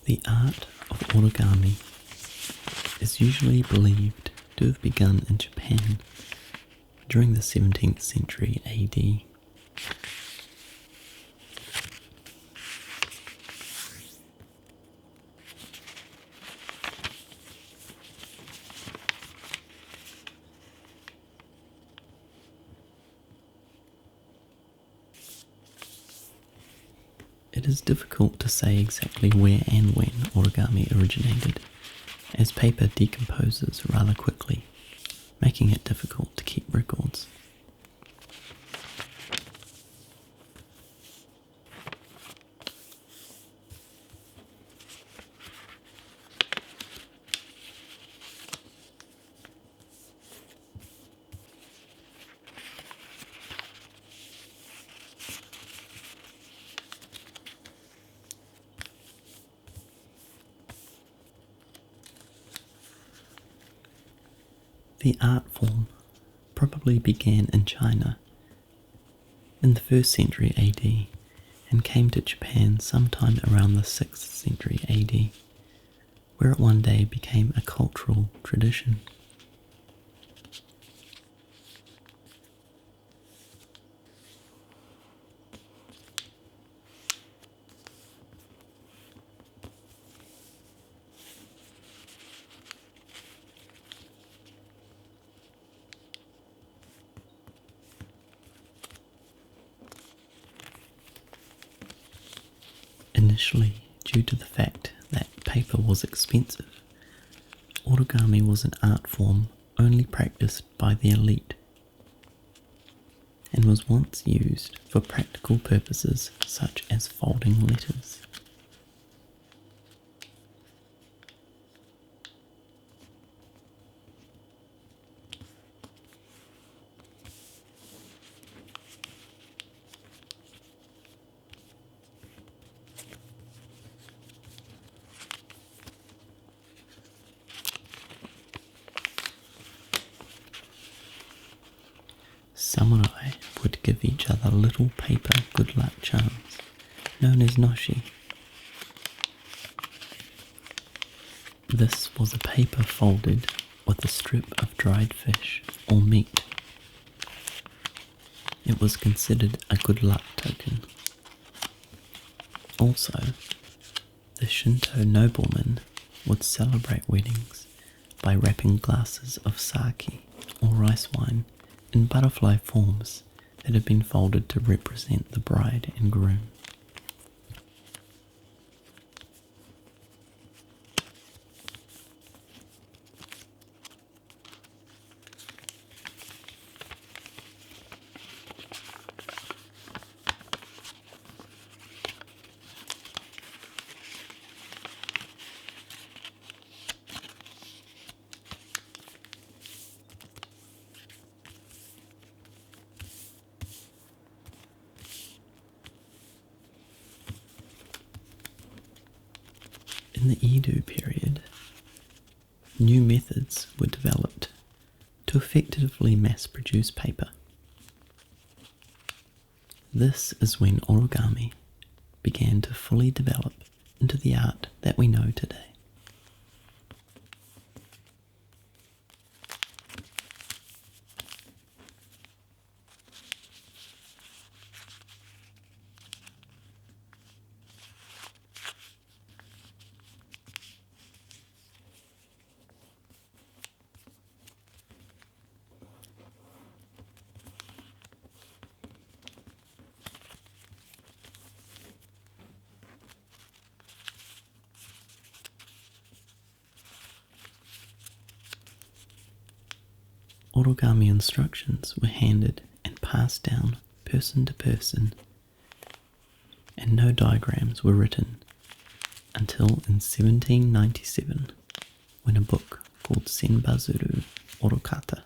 The art of origami is usually believed to have begun in Japan during the 17th century AD. It is difficult to say exactly where and when origami originated, as paper decomposes rather quickly, making it difficult to keep records. The art form probably began in China in the 1st century AD and came to Japan sometime around the 6th century AD, where it one day became a cultural tradition. Initially, due to the fact that paper was expensive, origami was an art form only practiced by the elite and was once used for practical purposes such as folding letters. Samurai would give each other little paper good luck charms, known as noshi. This was a paper folded with a strip of dried fish or meat. It was considered a good luck token. Also, the Shinto noblemen would celebrate weddings by wrapping glasses of sake or rice wine in butterfly forms that had been folded to represent the bride and groom. In the Edo period, new methods were developed to effectively mass-produce paper. This is when origami began to fully develop into the art that we know today. Origami instructions were handed and passed down person to person, and no diagrams were written until in 1797, when a book called Senbazuru Orokata,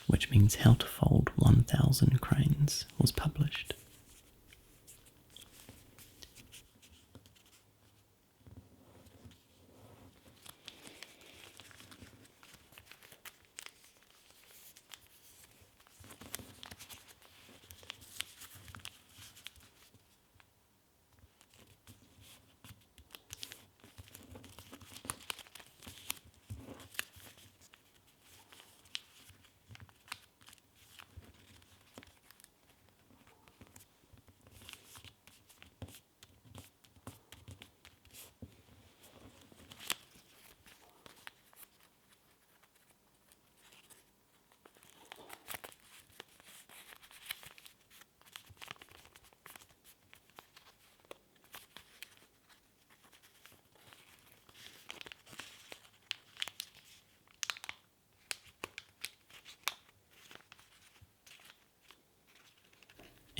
which means How to Fold 1,000 Cranes, was published.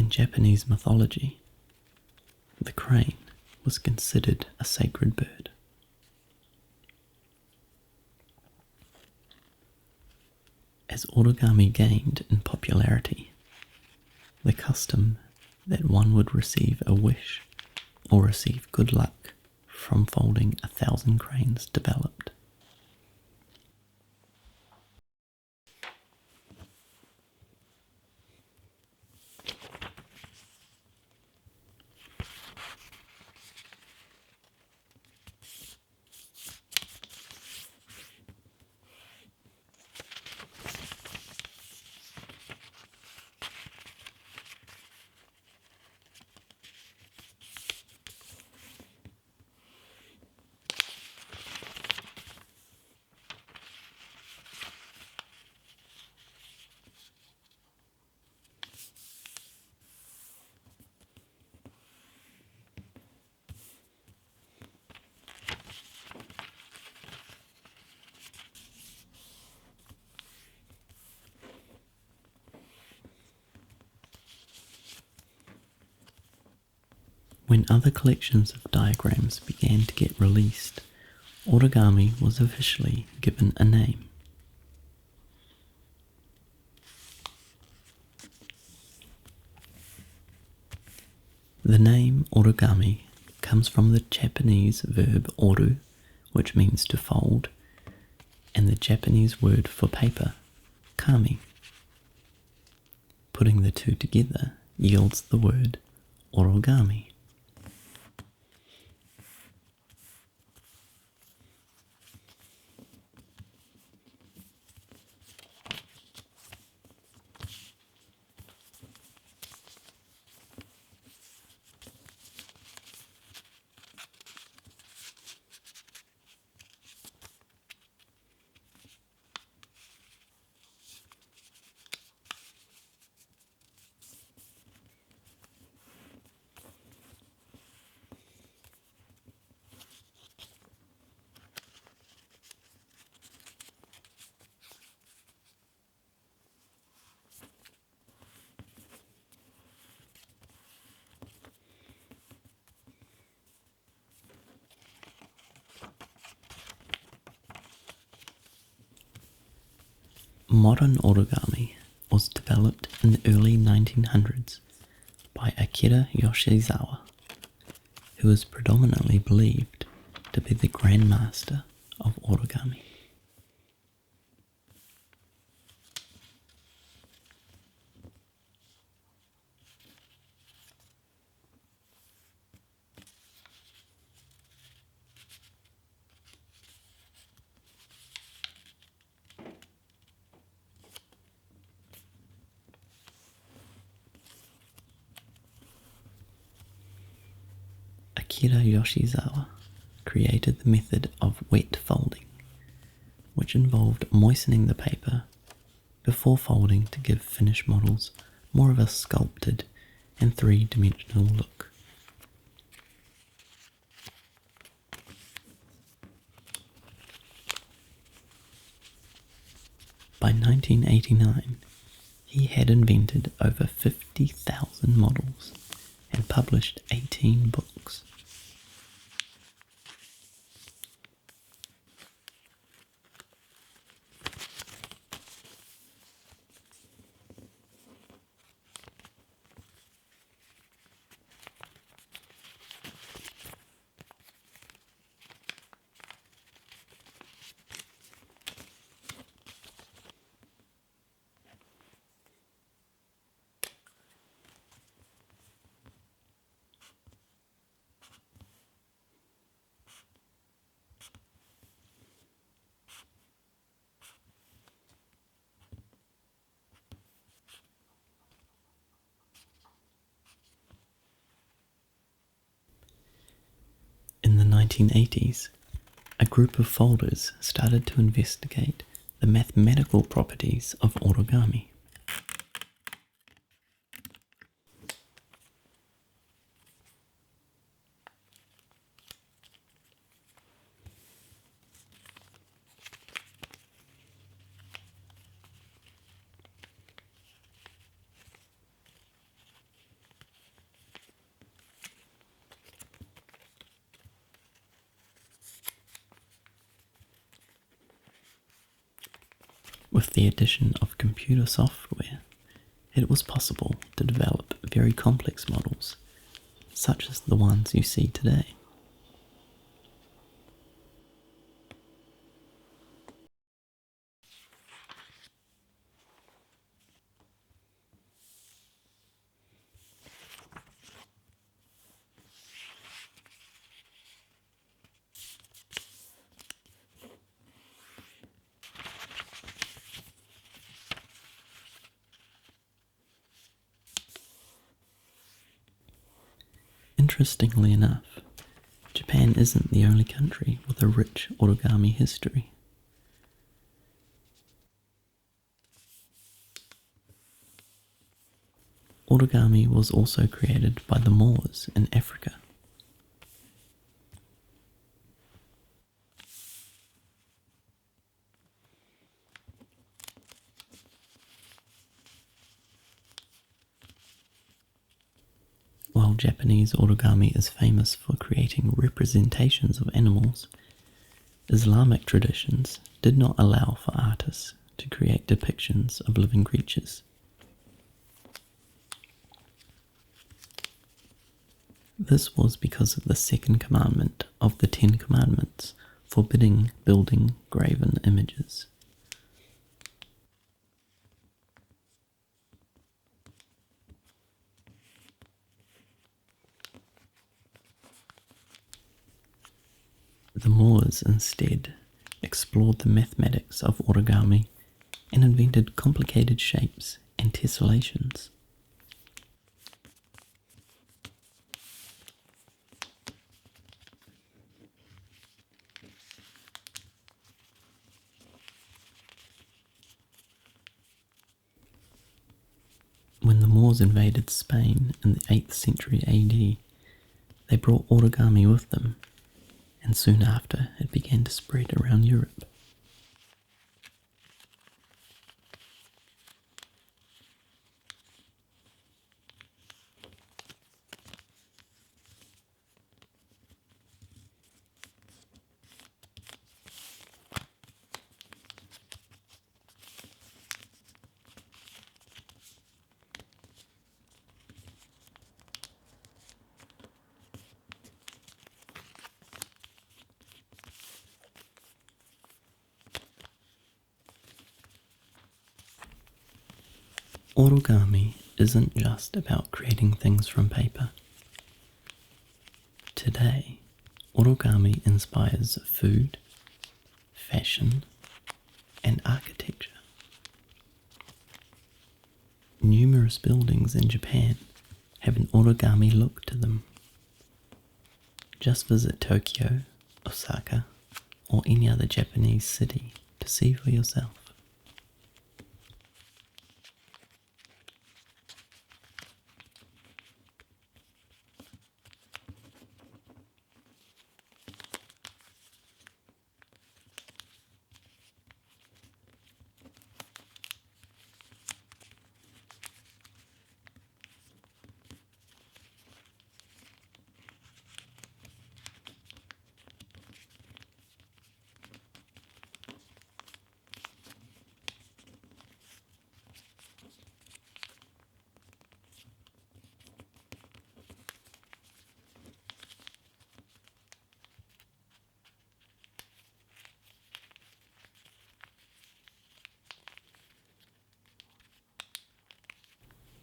In Japanese mythology, the crane was considered a sacred bird. As origami gained in popularity, the custom that one would receive a wish or receive good luck from folding 1,000 cranes developed. When other collections of diagrams began to get released, origami was officially given a name. The name origami comes from the Japanese verb oru, which means to fold, and the Japanese word for paper, kami. Putting the two together yields the word origami. Modern origami was developed in the early 1900s by Akira Yoshizawa, who is predominantly believed to be the grandmaster of origami. Akira Yoshizawa created the method of wet folding, which involved moistening the paper before folding to give finished models more of a sculpted and three-dimensional look. By 1989, he had invented over 50,000 models and published 18 books. In the 1980s, a group of folders started to investigate the mathematical properties of origami. With the addition of computer software, it was possible to develop very complex models, such as the ones you see today. Interestingly enough, Japan isn't the only country with a rich origami history. Origami was also created by the Moors in Africa. While Japanese origami is famous for creating representations of animals, Islamic traditions did not allow for artists to create depictions of living creatures. This was because of the second commandment of the Ten Commandments, forbidding building graven images. The Moors instead explored the mathematics of origami and invented complicated shapes and tessellations. When the Moors invaded Spain in the 8th century AD, they brought origami with them, and soon after it began to spread around Europe. Origami isn't just about creating things from paper. Today, origami inspires food, fashion, and architecture. Numerous buildings in Japan have an origami look to them. Just visit Tokyo, Osaka, or any other Japanese city to see for yourself.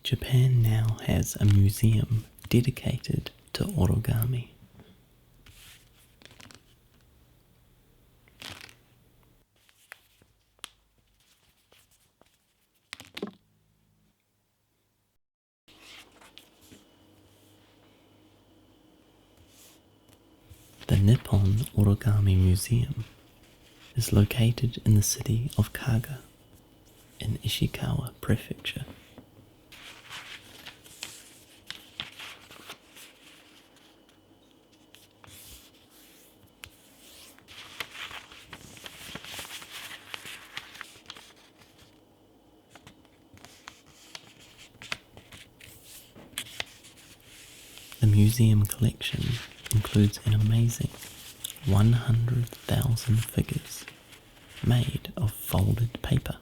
Japan now has a museum dedicated to origami. The Nippon Origami Museum is located in the city of Kaga in Ishikawa Prefecture. The museum collection includes an amazing 100,000 figures made of folded paper.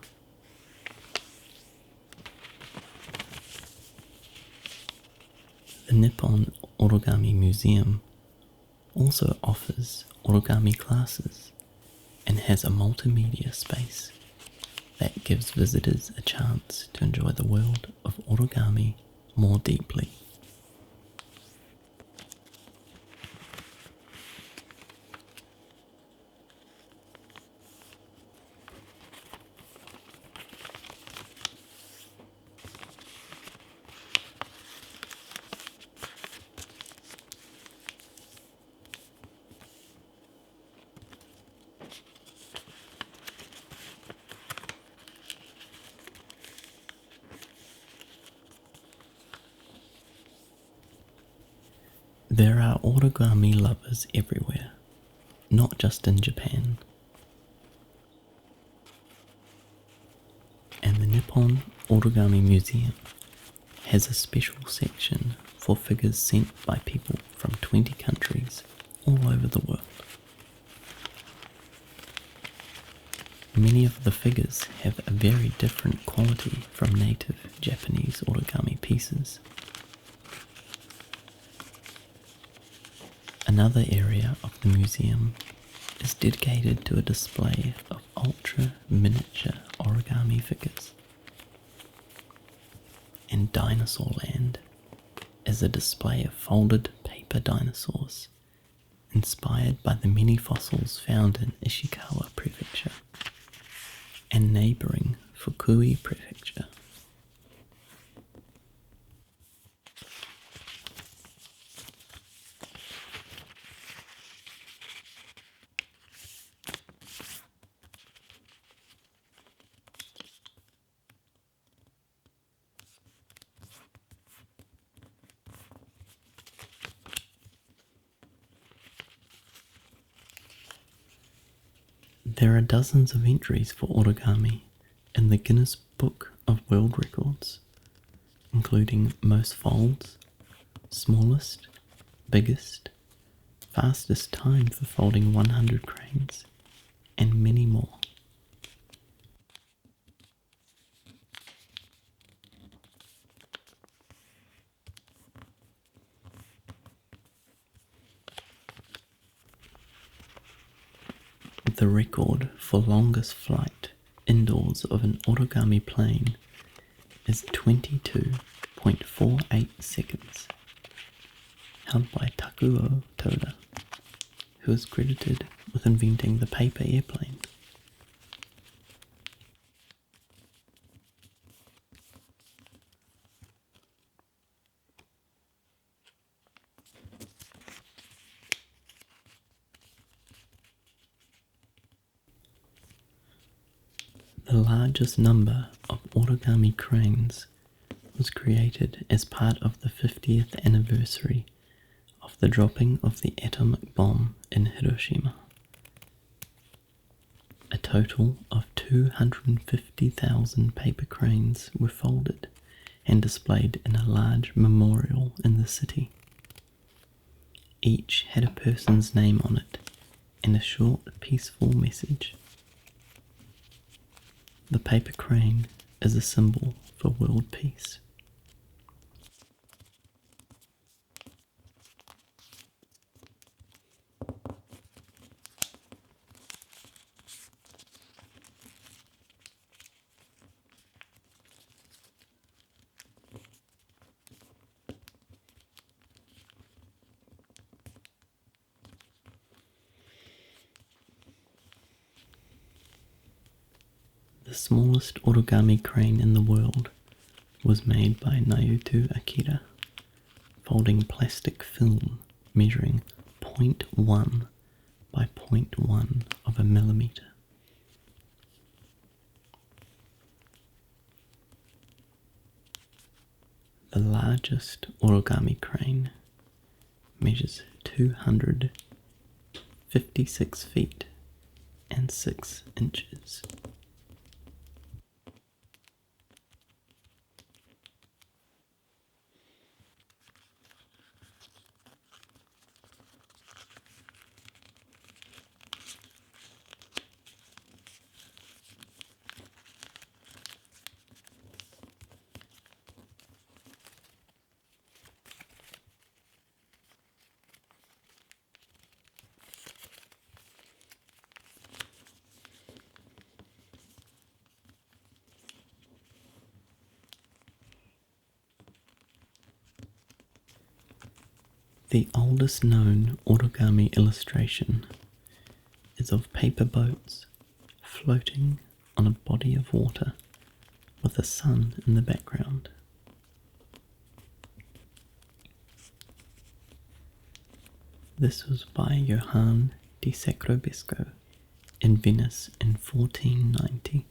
The Nippon Origami Museum also offers origami classes and has a multimedia space that gives visitors a chance to enjoy the world of origami more deeply. There are origami lovers everywhere, not just in Japan. And the Nippon Origami Museum has a special section for figures sent by people from 20 countries all over the world. Many of the figures have a very different quality from native Japanese origami pieces. Another area of the museum is dedicated to a display of ultra miniature origami figures. And Dinosaur Land is a display of folded paper dinosaurs inspired by the many fossils found in Ishikawa Prefecture and neighbouring Fukui Prefecture. There are dozens of entries for origami in the Guinness Book of World Records, including most folds, smallest, biggest, fastest time for folding 100 cranes, and many more. The record for longest flight indoors of an origami plane is 22.48 seconds, held by Takuo Toda, who is credited with inventing the paper airplane. The largest number of origami cranes was created as part of the 50th anniversary of the dropping of the atomic bomb in Hiroshima. A total of 250,000 paper cranes were folded and displayed in a large memorial in the city. Each had a person's name on it and a short, peaceful message. The paper crane is a symbol for world peace. The smallest origami crane in the world was made by Naoto Akira, folding plastic film measuring 0.1 by 0.1 of a millimeter. The largest origami crane measures 256 feet and 6 inches. The oldest known origami illustration is of paper boats floating on a body of water with the sun in the background. This was by Johann di Sacrobisco in Venice in 1490.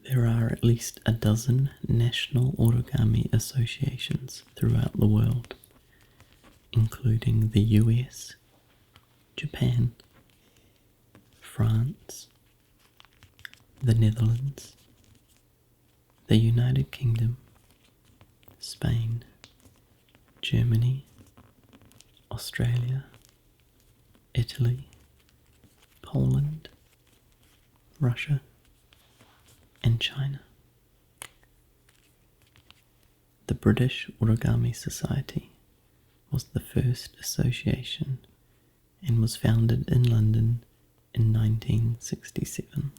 There are at least a dozen national origami associations throughout the world, including the US, Japan, France, the Netherlands, the United Kingdom, Spain, Germany, Australia, Italy, Poland, Russia, and China. The British Origami Society was the first association and was founded in London in 1967.